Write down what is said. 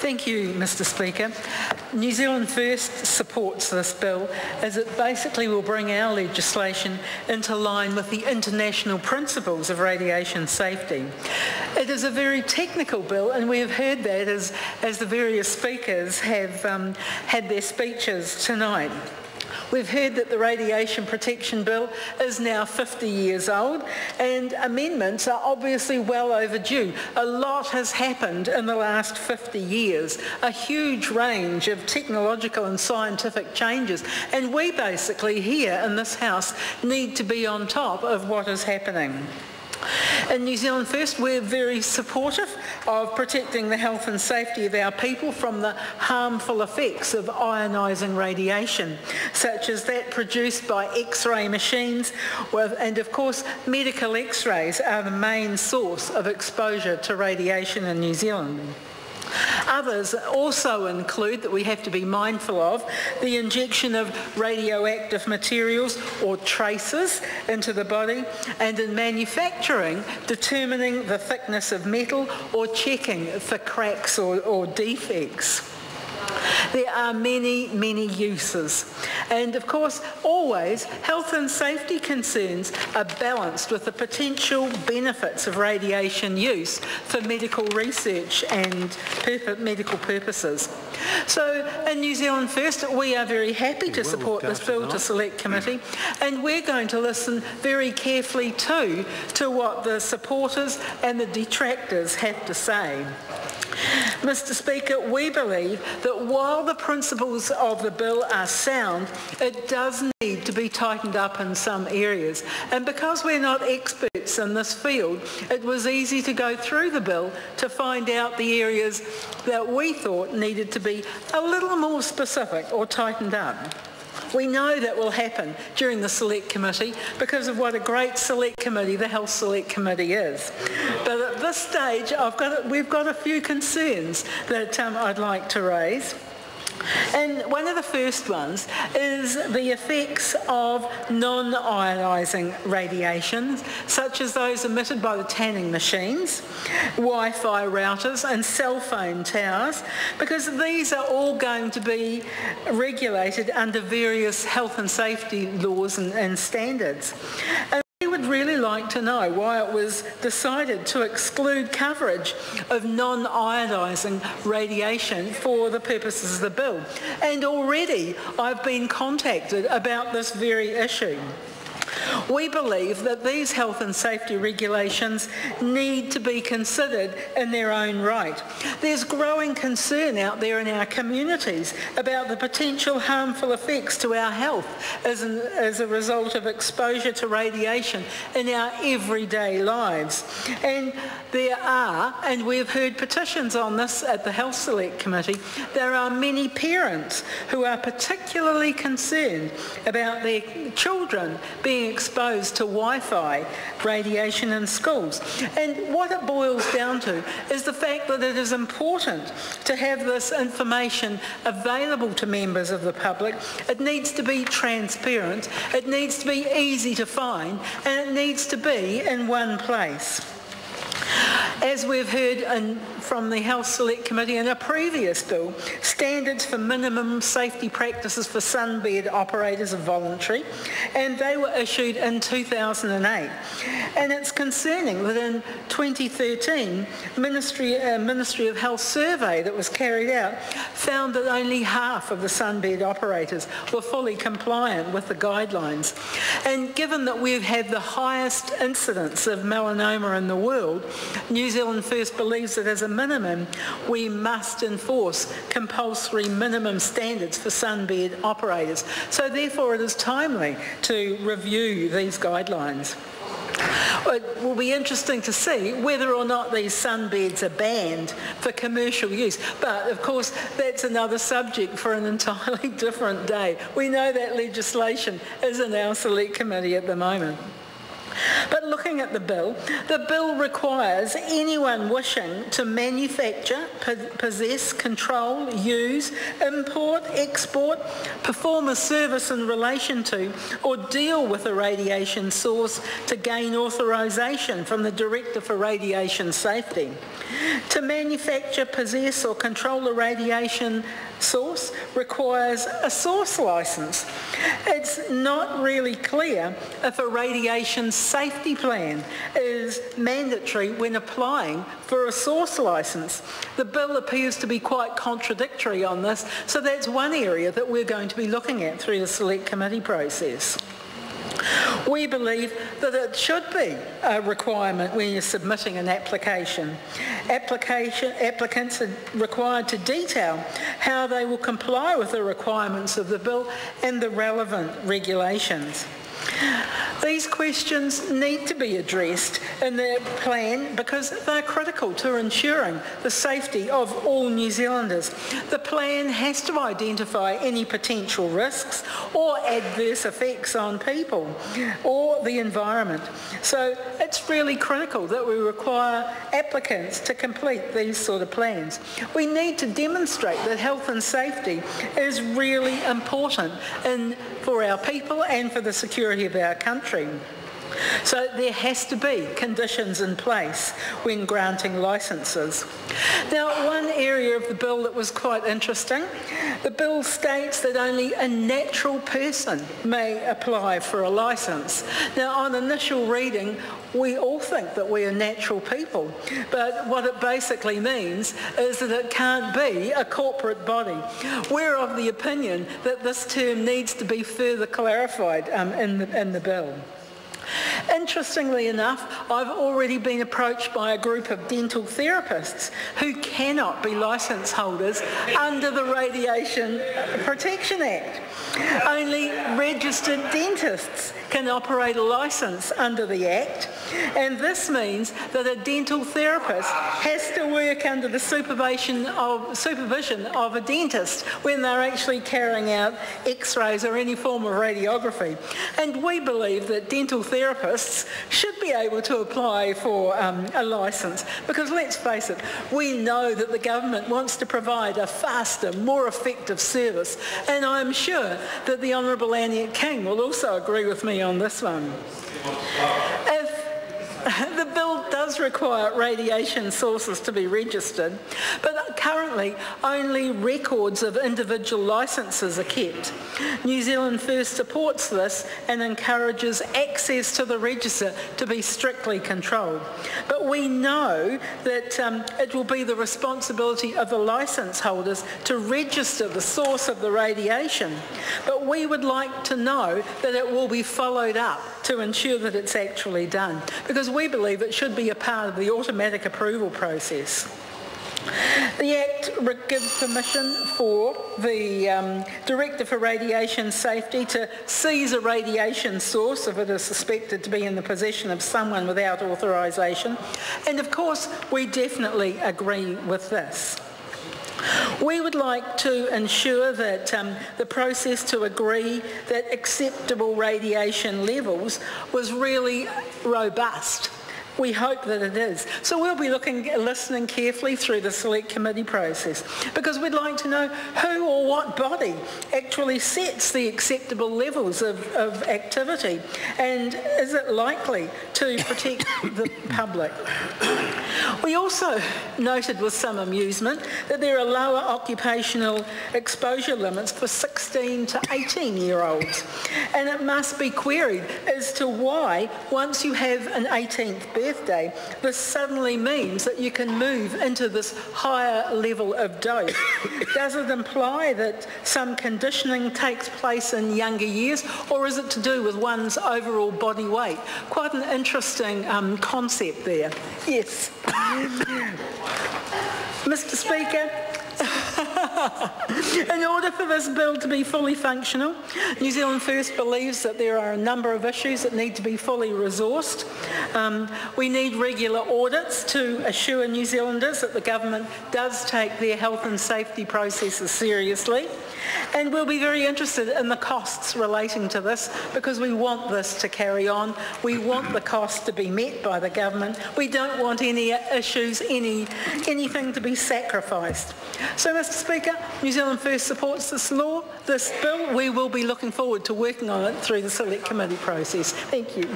Thank you, Mr Speaker. New Zealand First supports this bill as it basically will bring our legislation into line with the international principles of radiation safety. It is a very technical bill, and we have heard that as the various speakers have had their speeches tonight. We've heard that the Radiation Protection Bill is now 50 years old, and amendments are obviously well overdue. A lot has happened in the last 50 years, a huge range of technological and scientific changes, and we basically here in this House need to be on top of what is happening. In New Zealand First, we're very supportive of protecting the health and safety of our people from the harmful effects of ionising radiation, such as that produced by X-ray machines, and of course medical X-rays are the main source of exposure to radiation in New Zealand. Others also include, that we have to be mindful of, the injection of radioactive materials or traces into the body, and in manufacturing, determining the thickness of metal or checking for cracks or defects. There are many, many uses. And of course, always, health and safety concerns are balanced with the potential benefits of radiation use for medical research and medical purposes. So in New Zealand First, we are very happy to support this bill to Select Committee, and we're going to listen very carefully too to what the supporters and the detractors have to say. Mr Speaker, we believe that while the principles of the bill are sound, it does need to be tightened up in some areas. And because we're not experts in this field, it was easy to go through the bill to find out the areas that we thought needed to be a little more specific or tightened up. We know that will happen during the Select Committee because of what a great Select Committee the Health Select Committee is. But at this stage, we've got a few concerns that I'd like to raise. And one of the first ones is the effects of non-ionising radiations, such as those emitted by the tanning machines, Wi-Fi routers and cell phone towers, because these are all going to be regulated under various health and safety laws and standards. We would really like to know why it was decided to exclude coverage of non-ionising radiation for the purposes of the bill. And already I've been contacted about this very issue. We believe that these health and safety regulations need to be considered in their own right. There's growing concern out there in our communities about the potential harmful effects to our health as a result of exposure to radiation in our everyday lives. And there are, and we've heard petitions on this at the Health Select Committee, there are many parents who are particularly concerned about their children being exposed to Wi-Fi radiation in schools. And what it boils down to is the fact that it is important to have this information available to members of the public. It needs to be transparent, it needs to be easy to find, and it needs to be in one place. As we've heard from the Health Select Committee in a previous bill, standards for minimum safety practices for sunbed operators are voluntary, and they were issued in 2008. And it's concerning that in 2013, Ministry of Health survey that was carried out found that only half of the sunbed operators were fully compliant with the guidelines. And given that we've had the highest incidence of melanoma in the world, New Zealand First believes that as a minimum, we must enforce compulsory minimum standards for sunbed operators. So therefore it is timely to review these guidelines. It will be interesting to see whether or not these sunbeds are banned for commercial use. But of course, that's another subject for an entirely different day. We know that legislation is in our Select Committee at the moment. But looking at the bill requires anyone wishing to manufacture, possess, control, use, import, export, perform a service in relation to, or deal with a radiation source to gain authorisation from the Director for Radiation Safety. To manufacture, possess or control a radiation source requires a source licence. It's not really clear if a radiation safety plan is mandatory when applying for a source licence. The bill appears to be quite contradictory on this, so that's one area that we're going to be looking at through the Select Committee process. We believe that it should be a requirement when you're submitting an application. Applicants are required to detail how they will comply with the requirements of the bill and the relevant regulations. These questions need to be addressed in the plan because they're critical to ensuring the safety of all New Zealanders. The plan has to identify any potential risks or adverse effects on people or the environment. So it's really critical that we require applicants to complete these sort of plans. We need to demonstrate that health and safety is really important for our people and for the security of our country. So there has to be conditions in place when granting licences. Now, one area of the bill that was quite interesting, the bill states that only a natural person may apply for a licence. Now, on initial reading, we all think that we are natural people, but what it basically means is that it can't be a corporate body. We're of the opinion that this term needs to be further clarified in the bill. Interestingly enough, I've already been approached by a group of dental therapists who cannot be licence holders under the Radiation Protection Act. Only registered dentists can operate a licence under the Act, and this means that a dental therapist has to work under the supervision of a dentist when they're actually carrying out x-rays or any form of radiography. And we believe that dental therapists should be able to apply for a licence because, let's face it, we know that the government wants to provide a faster, more effective service, and I'm sure that the Honourable Anniet King will also agree with me on this one. The bill does require radiation sources to be registered, but currently only records of individual licences are kept. New Zealand First supports this and encourages access to the register to be strictly controlled. But we know that it will be the responsibility of the licence holders to register the source of the radiation. But we would like to know that it will be followed up to ensure that it's actually done, because we believe it should be a part of the automatic approval process. The Act gives permission for the Director for Radiation Safety to seize a radiation source if it is suspected to be in the possession of someone without authorisation, and of course we definitely agree with this. We would like to ensure that the process to agree that acceptable radiation levels was really robust. We hope that it is. So we'll be listening carefully through the Select Committee process because we'd like to know who or what body actually sets the acceptable levels of activity, and is it likely to protect the public. We also noted with some amusement that there are lower occupational exposure limits for 16 to 18-year-olds, and it must be queried as to why, once you have an 18th birthday, this suddenly means that you can move into this higher level of dose. Does it imply that some conditioning takes place in younger years, or is it to do with one's overall body weight? Quite an interesting concept there. Yes. Mr. Speaker, In order for this bill to be fully functional, New Zealand First believes that there are a number of issues that need to be fully resourced. We need regular audits to assure New Zealanders that the government does take their health and safety processes seriously. And we'll be very interested in the costs relating to this because we want this to carry on. We want the costs to be met by the government. We don't want any issues, anything to be sacrificed. So, Mr. Speaker, New Zealand First supports this bill. We will be looking forward to working on it through the Select Committee process. Thank you.